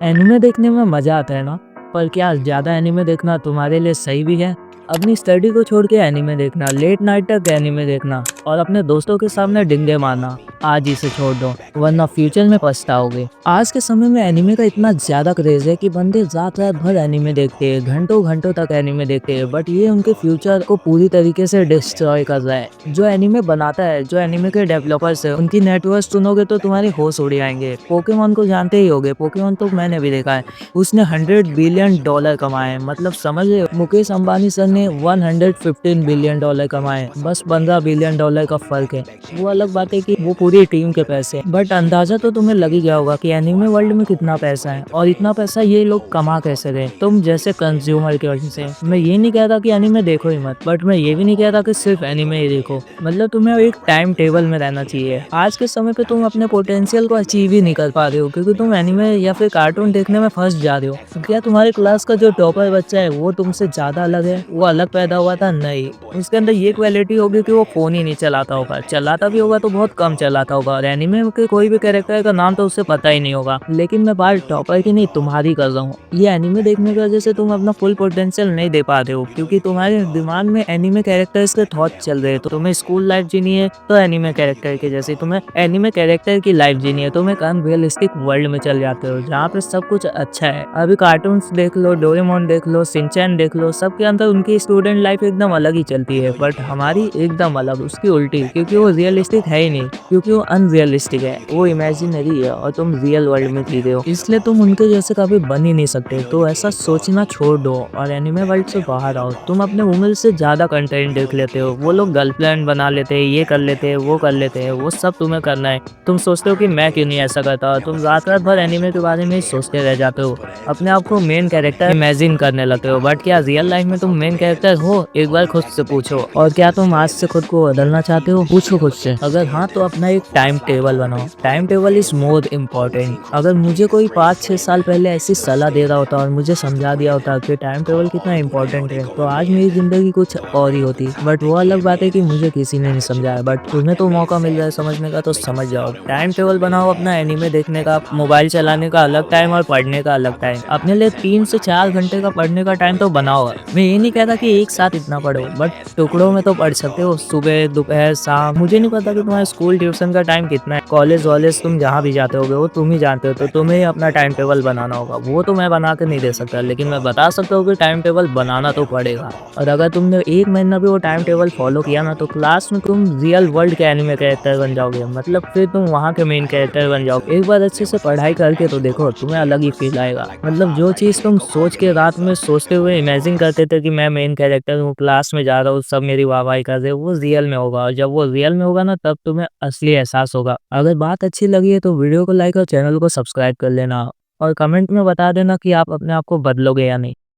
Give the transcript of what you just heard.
Anime देखने में मजा आता है ना। पर क्या ज्यादा एनिमे देखना तुम्हारे लिए सही भी है? अपनी स्टडी को छोड़ के एनिमे देखना, लेट नाइट तक एनिमे देखना और अपने दोस्तों के सामने डिंगे मारना, आज इसे छोड़ दो वरना फ्यूचर में पछताओगे। आज के समय में एनिमे का इतना ज्यादा क्रेज है कि बंदे रात रात भर एनिमे देखते हैं, घंटों घंटों तक एनिमे देखते हैं, बट ये उनके फ्यूचर को पूरी तरीके से डिस्ट्रॉय कर रहा है। जो एनिमे बनाता है, जो एनिमे के डेवलपर्स है, उनकी नेटवर्क सुनोगे तो तुम्हारी होश उड़ जाएंगे। पोकेमोन को जानते ही होगे, पोकेमोन तो मैंने भी देखा है। उसने $100 बिलियन कमाए, मतलब समझ रहे हो? मुकेश अंबानी सर ने $115 बिलियन कमाए, बस $15 बिलियन का फर्क है। वो अलग बात है कि वो पूरी टीम के पैसे हैं, बट अंदाजा तो तुम्हें लग ही गया होगा कि एनिमे वर्ल्ड में कितना पैसा है और इतना पैसा ये लोग कमा कैसे रहे। तुम जैसे कंज्यूमर की वजह से मैं ये नहीं कहता कि एनिमे देखो ही मत, बट मैं ये भी नहीं कहता कि सिर्फ एनिमे ही देखो। मतलब तुम्हें एक टाइम टेबल में रहना चाहिए। आज के समय पे तुम अपने पोटेंशियल को अचीव ही नहीं कर पा रहे हो क्योंकि तुम एनिमे या फिर कार्टून देखने में फंस जा रहे हो। क्या तुम्हारी क्लास का जो टॉपर बच्चा है वो तुमसे ज्यादा अलग है? वो अलग पैदा हुआ था? नहीं, उसके अंदर ये क्वालिटी होगी कि वो फोन ही नहीं चलाता होगा, चलाता भी होगा तो बहुत कम चलाता होगा, और एनिमे के कोई भी कैरेक्टर का नाम तो उसे पता ही नहीं होगा। लेकिन मैं बात टॉपर की नहीं, तुम्हारी कर रहा हूँ। ये एनिमे देखने की वजह से तुम अपना फुल पोटेंशियल नहीं दे पा रहे हो क्योंकि तुम्हारे दिमाग में एनिमे कैरेक्टर्स के थॉट चल रहे हैं। तो तुम्हें स्कूल लाइफ जीनी है तो एनिमे कैरेक्टर के जैसे, तुम्हें एनिमे कैरेक्टर की लाइफ जीनी है, तुम एक अनरियलिस्टिक वर्ल्ड में चल जाते हो जहाँ पे सब कुछ अच्छा है। अभी कार्टून्स देख लो, डोरेमोन देख लो, शिनचैन देख लो, सबके अंदर उनकी स्टूडेंट लाइफ एकदम अलग ही चलती है, बट हमारी एकदम अलग, उसकी उल्टी, क्योंकि वो रियलिस्टिक है ही नहीं, क्योंकि वो अनरियलिस्टिक है, वो इमेजिनरी है और तुम रियल वर्ल्ड में जी रहे हो, इसलिए तुम उनके जैसे कभी बन ही नहीं सकते। तो ऐसा सोचना छोड़ दो और एनिमे वर्ल्ड से बाहर आओ। तुम अपने उम्र से ज्यादा कंटेंट देख लेते हो। वो लोग गर्लफ्रेंड बना लेते हैं, ये कर लेते हैं, वो कर लेते हैं, वो सब तुम्हें करना है। तुम सोचते हो कि मैं क्यों नहीं ऐसा करता, तुम रात रात भर एनिमे के बारे में ही सोचते रह जाते हो, अपने आप को मेन कैरेक्टर इमेजिन करने लगते हो। बट क्या रियल लाइफ में तुम मेन कैरेक्टर हो? एक बार खुद से पूछो। और क्या तुम आज से खुद को बदलना चाहते हो? पूछो खुद से। अगर हाँ तो अपना एक टाइम टेबल बनाओ। Time table is more important. अगर मुझे कोई 5-6 साल पहले ऐसी सलाह दे रहा होता और मुझे समझा दिया होता कि टाइम टेबल कितना इंपॉर्टेंट है, तो आज मेरी जिंदगी कुछ और ही होती। बट वो अलग बात है कि मुझे किसी ने नहीं समझाया, बट तुम्हें तो मौका मिल रहा है समझने का, तो समझ जाओ। टाइम टेबल बनाओ अपना, एनिमे देखने का, मोबाइल चलाने का अलग टाइम और पढ़ने का अलग टाइम। अपने लिए 3 से 4 घंटे का पढ़ने का टाइम तो बनाओ। मैं ये नहीं कहता कि एक साथ इतना पढ़ो, बट टुकड़ों में तो पढ़ सकते हो, सुबह, दोपहर, शाम। मुझे नहीं पता कि तुम्हारा स्कूल ट्यूशन का टाइम कितना है, कॉलेज वॉलेज तुम जहाँ भी जाते होगे वो तुम ही जानते हो, तो तुम्हें ही अपना टाइम टेबल बनाना होगा। वो तो मैं बना के नहीं दे सकता, लेकिन मैं बता सकता हूँ कि टाइम टेबल बनाना तो पड़ेगा। और अगर तुमने 1 महीना भी वो टाइम टेबल फॉलो किया ना, तो क्लास में तुम रियल वर्ल्ड के एनिमे कैरेक्टर बन जाओगे, मतलब फिर तुम वहाँ के मेन कैरेक्टर बन जाओगे। एक बार अच्छे से पढ़ाई करके तो देखो, तुम्हें अलग ही फील आएगा। मतलब जो चीज़ तुम सोच के रात में सोचते हुए इमेजिन करते थे कि मैं मेन कैरेक्टर हूँ, क्लास में जा रहा हूँ, सब मेरी वाहवाही कर रहे हैं, वो रियल में होगा। और जब वो रियल में होगा ना, तब तुम्हें असली एहसास होगा। अगर बात अच्छी लगी है तो वीडियो को लाइक और चैनल को सब्सक्राइब कर लेना, और कमेंट में बता देना कि आप अपने आप को बदलोगे या नहीं।